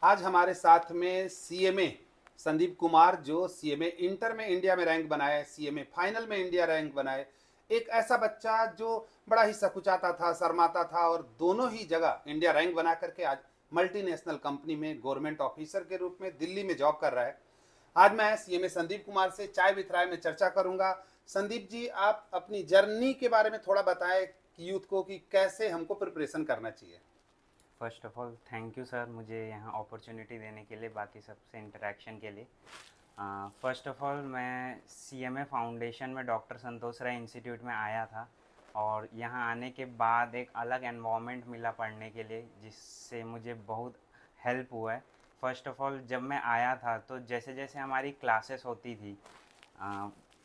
आज हमारे साथ में सीएमए संदीप कुमार, जो सीएमए इंटर में इंडिया में रैंक बनाए, सीएमए फाइनल में इंडिया रैंक बनाए। एक ऐसा बच्चा जो बड़ा ही सकुचाता था, शर्माता था और दोनों ही जगह इंडिया रैंक बना करके आज मल्टीनेशनल कंपनी में गवर्नमेंट ऑफिसर के रूप में दिल्ली में जॉब कर रहा है। आज मैं सीएमए संदीप कुमार से चाय विथ राय में चर्चा करूंगा। संदीप जी, आप अपनी जर्नी के बारे में थोड़ा बताएं कि यूथ को कि कैसे हमको प्रिपरेशन करना चाहिए। First of all thank you sir, मुझे यहाँ अपॉर्चुनिटी देने के लिए, बाकी सबसे इंटरेक्शन के लिए। फ़र्स्ट ऑफ़ ऑल मैं सीएमए फाउंडेशन में डॉक्टर संतोष राय इंस्टीट्यूट में आया था और यहाँ आने के बाद एक अलग एनवायरनमेंट मिला पढ़ने के लिए, जिससे मुझे बहुत हेल्प हुआ है। फ़र्स्ट ऑफ़ ऑल जब मैं आया था तो जैसे जैसे हमारी क्लासेस होती थी,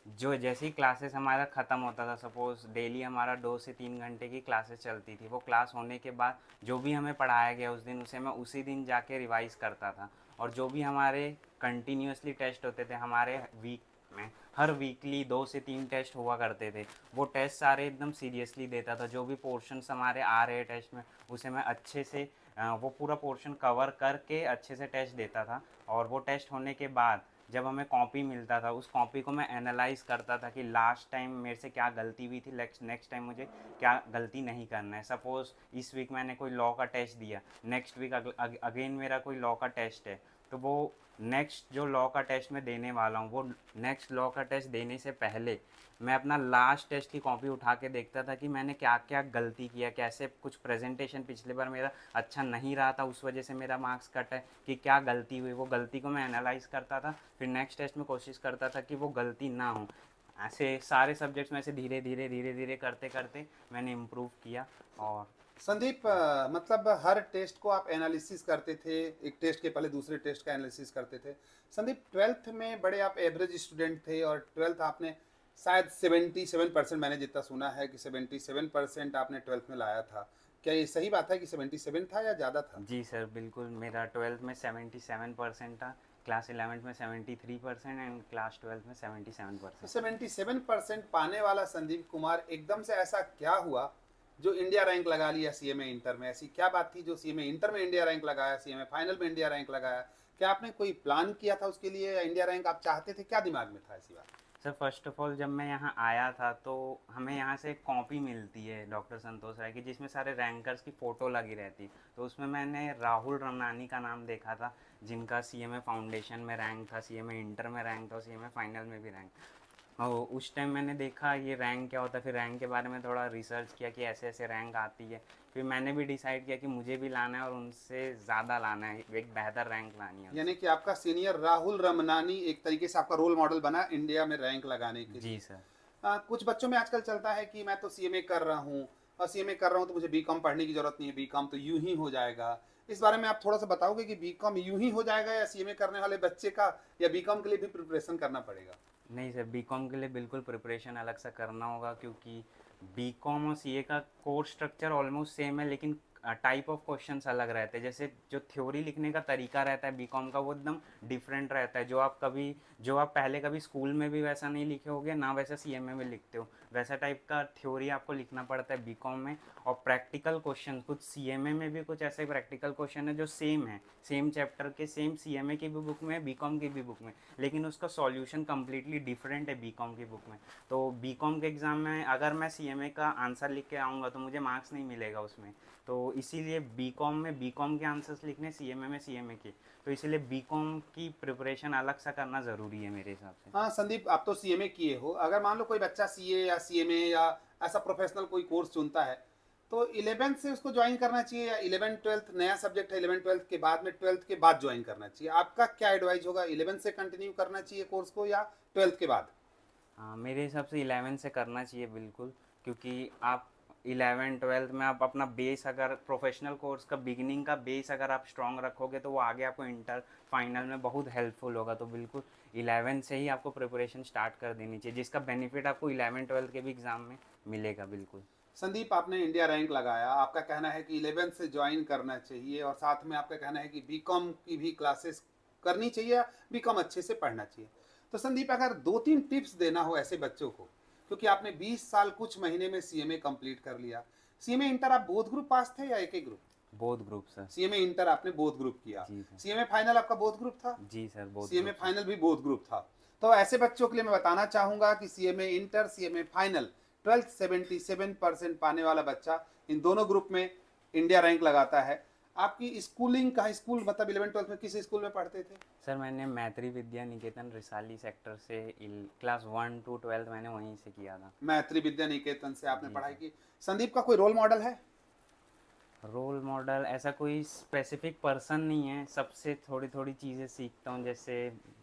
जो जैसे ही क्लासेस हमारा ख़त्म होता था, सपोज़ डेली हमारा 2 से 3 घंटे की क्लासेस चलती थी, वो क्लास होने के बाद जो भी हमें पढ़ाया गया उस दिन, उसे मैं उसी दिन जाके रिवाइज़ करता था। और जो भी हमारे कंटिन्यूसली टेस्ट होते थे हमारे वीक में, हर वीकली 2 से 3 टेस्ट हुआ करते थे, वो टेस्ट सारे एकदम सीरियसली देता था। जो भी पोर्शंस हमारे आ रहे टेस्ट में, उसे मैं अच्छे से वो पूरा पोर्शन कवर करके अच्छे से टेस्ट देता था। और वो टेस्ट होने के बाद जब हमें कॉपी मिलता था, उस कॉपी को मैं एनालाइज़ करता था कि लास्ट टाइम मेरे से क्या गलती हुई थी, नेक्स्ट टाइम मुझे क्या गलती नहीं करना है। सपोज़ इस वीक मैंने कोई लॉ का टेस्ट दिया, नेक्स्ट वीक अगेन मेरा कोई लॉ का टेस्ट है, तो वो नेक्स्ट जो लॉ का टेस्ट मैं देने वाला हूँ, वो नेक्स्ट लॉ का टेस्ट देने से पहले मैं अपना लास्ट टेस्ट की कॉपी उठा के देखता था कि मैंने क्या क्या गलती किया, कैसे कुछ प्रेजेंटेशन पिछले बार मेरा अच्छा नहीं रहा था, उस वजह से मेरा मार्क्स कट है, कि क्या गलती हुई। वो गलती को मैं एनालाइज करता था, फिर नेक्स्ट टेस्ट में कोशिश करता था कि वो गलती ना हो। ऐसे सारे सब्जेक्ट्स में ऐसे धीरे धीरे धीरे धीरे करते करते मैंने इम्प्रूव किया। और संदीप, मतलब हर टेस्ट को आप एनालिसिस करते थे, एक टेस्ट के पहले दूसरे टेस्ट का एनालिसिस करते थे। संदीप, ट्वेल्थ में बड़े आप एवरेज स्टूडेंट थे और ट्वेल्थ आपने शायद 77% मैंने जितना सुना है कि 77% आपने ट्वेल्थ में लाया था। क्या ये सही बात है कि 77 था या ज़्यादा था? जी सर, बिल्कुल, मेरा 12th में 77% था, क्लास 11th में 73% एंड क्लास 12th में तो 77%। 77% पाने वाला संदीप कुमार एकदम से ऐसा क्या हुआ जो इंडिया रैंक लगा लिया सीएमए इंटर में? ऐसी क्या बात थी जो सीएमए इंटर में इंडिया रैंक लगाया, सीएमए फाइनल में इंडिया रैंक लगाया? क्या आपने कोई प्लान किया था उसके लिए या इंडिया रैंक आप चाहते थे? क्या दिमाग में था ऐसी बात? सर फर्स्ट ऑफ ऑल जब मैं यहाँ आया था तो हमें यहाँ से एक कॉपी मिलती है डॉक्टर संतोष राय की, जिसमें सारे रैंकर्स की फ़ोटो लगी रहती। तो उसमें मैंने राहुल रमनानी का नाम देखा था, जिनका सीएमए फाउंडेशन में रैंक था, सीएमए इंटर में रैंक था और सीएमए फाइनल में भी रैंक। और उस टाइम मैंने देखा ये रैंक क्या होता है, फिर रैंक के बारे में थोड़ा रिसर्च किया कि ऐसे ऐसे रैंक आती है। फिर मैंने भी डिसाइड किया कि मुझे भी लाना है और उनसे ज़्यादा लाना है, एक बेहतर रैंक लानी है यानी उनसे। कि आपका सीनियर राहुल रमनानी एक तरीके से आपका रोल मॉडल बना इंडिया में रैंक लगाने के जी लिए। सर। कुछ बच्चों में आजकल चलता है कि मैं तो सीएमए कर रहा हूँ और सीएमए कर रहा हूँ तो मुझे बीकॉम पढ़ने की जरूरत नहीं है, बीकॉम तो यूं ही हो जाएगा। इस बारे में आप थोड़ा सा बताओगे कि बीकॉम यूं ही हो जाएगा या सीएमए करने वाले बच्चे का या बीकॉम के लिए भी प्रिपरेशन करना पड़ेगा? नहीं सर, बीकॉम के लिए बिल्कुल प्रिपरेशन अलग से करना होगा, क्योंकि बीकॉम और सीए का कोर्स स्ट्रक्चर ऑलमोस्ट सेम है, लेकिन टाइप ऑफ क्वेश्चंस अलग रहते हैं। जैसे जो थ्योरी लिखने का तरीका रहता है बीकॉम का, वो एकदम डिफरेंट रहता है। जो आप पहले कभी स्कूल में भी वैसा नहीं लिखे होगे ना, वैसा सीएमए में लिखते हो, वैसा टाइप का थ्योरी आपको लिखना पड़ता है बीकॉम में। और प्रैक्टिकल क्वेश्चन कुछ सीएमए में भी कुछ ऐसे प्रैक्टिकल क्वेश्चन है जो सेम है, सेम चैप्टर के, सेम सीएमए की भी बुक में, बीकॉम की भी बुक में, लेकिन उसका सॉल्यूशन कम्प्लीटली डिफरेंट है बीकॉम की बुक में। तो बीकॉम के एग्ज़ाम में अगर मैं सीएमए का आंसर लिख के आऊँगा तो मुझे मार्क्स नहीं मिलेगा उसमें। तो इसीलिए बीकॉम में बीकॉम के आंसर्स लिखने, सीएमए में सीएमए के। तो इसीलिए बीकॉम की प्रिपरेशन अलग सा करना ज़रूरी है मेरे हिसाब से। हाँ संदीप, आप तो सीएमए किए हो। अगर मान लो कोई बच्चा सीए या सीएमए या ऐसा प्रोफेशनल कोई कोर्स चुनता है तो 11th से उसको ज्वाइन करना चाहिए या 11 12 नया सब्जेक्ट है, 11 12 के बाद में 12th के बाद ज्वाइन करना चाहिए? आपका क्या एडवाइस होगा, 11 से कंटिन्यू करना चाहिए कोर्स को या 12th के बाद? हाँ, मेरे हिसाब से 11 से करना चाहिए बिल्कुल, क्योंकि आप 11 12 में आप अपना बेस, अगर प्रोफेशनल कोर्स का बिगिनिंग का बेस अगर आप स्ट्रॉन्ग रखोगे तो वो आगे आपको इंटर फाइनल में बहुत हेल्पफुल होगा। तो बिल्कुल 11 से ही आपको प्रिपरेशन स्टार्ट कर देनी चाहिए, जिसका बेनिफिट आपको 11 12 के भी एग्ज़ाम में मिलेगा बिल्कुल। संदीप, आपने इंडिया रैंक लगाया, आपका कहना है कि 11 से ज्वाइन करना चाहिए और साथ में आपका कहना है कि बीकॉम की भी क्लासेस करनी चाहिए, बीकॉम अच्छे से पढ़ना चाहिए। तो संदीप, अगर 2-3 टिप्स देना हो ऐसे बच्चों को, क्योंकि आपने 20 साल कुछ महीने में सीएमए कंप्लीट कर लिया। सीएमए इंटर आप बोथ ग्रुप पास थे या एक ही ग्रुप? Both group sir. CMA inter आपने बोथ ग्रुप किया, जी सर। सीएमए फाइनल आपका बोथ ग्रुप था? जी sir, both CMA group. Final भी बोथ ग्रुप था। तो ऐसे बच्चों के लिए मैं बताना चाहूंगा कि CMA inter, CMA final 12th 77% पाने वाला बच्चा इन दोनों ग्रुप में इंडिया रैंक लगाता है। आपकी स्कूलिंग कहाँ, स्कूल मतलब 11th 12th में किस स्कूल में पढ़ते थे? सर मैंने मैत्री विद्या निकेतन रिसाली सेक्टर से क्लास 1 to 12 मैंने वहीं से किया था। मैत्री विद्या निकेतन से आपने जी पढ़ाई सर। की। संदीप का कोई रोल मॉडल है? रोल मॉडल ऐसा कोई स्पेसिफिक पर्सन नहीं है, सबसे थोड़ी थोड़ी चीज़ें सीखता हूँ। जैसे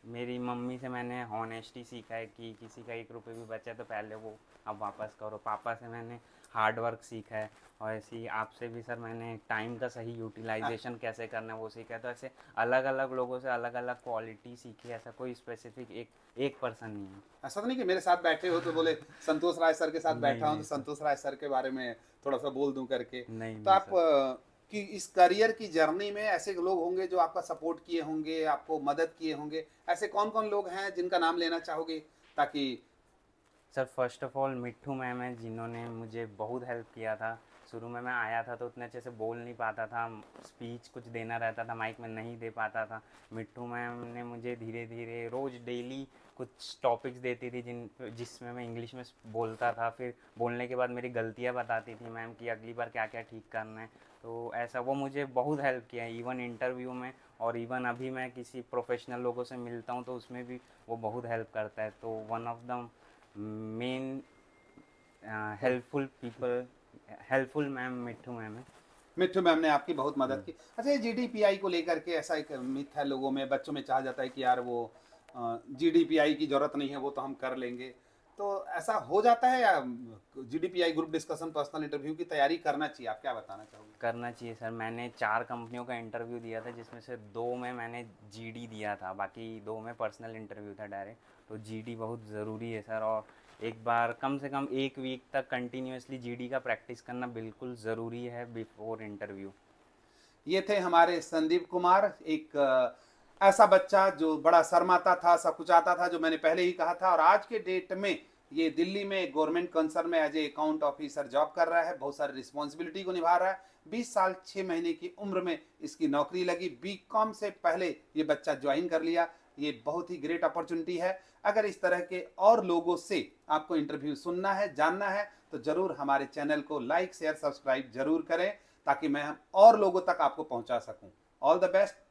मेरी मम्मी से मैंने हॉनेस्टी सीखा है कि किसी का 1 रुपये भी बचा तो पहले वो आप वापस करो। पापा से मैंने हार्ड वर्क सीखा है, और ऐसे ही आपसे भी सर मैंने टाइम का सही यूटिलाइजेशन कैसे करना है वो सीखा है। तो ऐसे अलग अलग लोगों से अलग अलग क्वालिटी सीखी है, ऐसा कोई स्पेसिफिक एक पर्सन नहीं है। ऐसा तो नहीं कि मेरे साथ बैठे हो तो बोले संतोष राय सर के साथ नहीं बैठा हूं तो नहीं सर। संतोष राय सर के बारे में थोड़ा सा बोल दूं करके। नहीं तो नहीं आप सर। कि इस करियर की जर्नी में ऐसे लोग होंगे जो आपका सपोर्ट किए होंगे, आपको मदद किए होंगे, ऐसे कौन कौन लोग हैं जिनका नाम लेना चाहोगे ताकि? Sir first of all Mitthu ma'am है, जिन्होंने मुझे बहुत हेल्प किया था। शुरू में मैं आया था तो उतने अच्छे से बोल नहीं पाता था, स्पीच कुछ देना रहता था माइक में नहीं दे पाता था। मिट्ठू मैम ने मुझे धीरे धीरे रोज़ डेली कुछ टॉपिक्स देती थी जिसमें मैं इंग्लिश में बोलता था। फिर बोलने के बाद मेरी गलतियाँ बताती थी मैम कि अगली बार क्या क्या ठीक करना है। तो ऐसा वो मुझे बहुत हेल्प किया है, इवन इंटरव्यू में, और इवन अभी मैं किसी प्रोफेशनल लोगों से मिलता हूँ तो उसमें भी वो बहुत हेल्प करता है। तो one of the main helpful people, helpful ma'am Mitthu ma'am है। मिट्ठू मैम ने आपकी बहुत मदद की। अच्छा, ये जीडीपीआई को लेकर के ऐसा एक मिथ है लोगों में, बच्चों में चाहा जाता है कि यार वो जीडीपीआई की जरूरत नहीं है, वो तो हम कर लेंगे। तो ऐसा हो जाता है या GDPI group discussion personal interview की तैयारी करना चाहिए? आप क्या बताना चाहोगे? करना चाहिए सर। मैंने 4 कंपनियों का इंटरव्यू दिया था, जिसमें से 2 में मैंने जीडी दिया था, बाकी 2 में पर्सनल इंटरव्यू था डायरेक्ट। तो जीडी बहुत ज़रूरी है सर, और एक बार कम से कम 1 वीक तक कंटिन्यूसली जीडी का प्रैक्टिस करना बिल्कुल ज़रूरी है बिफोर इंटरव्यू। ये थे हमारे संदीप कुमार, एक ऐसा बच्चा जो बड़ा शर्माता था, सकुचाता था, जो मैंने पहले ही कहा था, और आज के डेट में ये दिल्ली में गवर्नमेंट कंसर्न में as a account officer job कर रहा है, बहुत सारी रिस्पॉन्सिबिलिटी को निभा रहा है। 20 साल 6 महीने की उम्र में इसकी नौकरी लगी। बीकॉम से पहले ये बच्चा ज्वाइन कर लिया। ये बहुत ही ग्रेट अपॉर्चुनिटी है। अगर इस तरह के और लोगों से आपको इंटरव्यू सुनना है, जानना है, तो जरूर हमारे चैनल को लाइक शेयर सब्सक्राइब जरूर करें, ताकि मैं और लोगों तक आपको पहुंचा सकूं। All the best.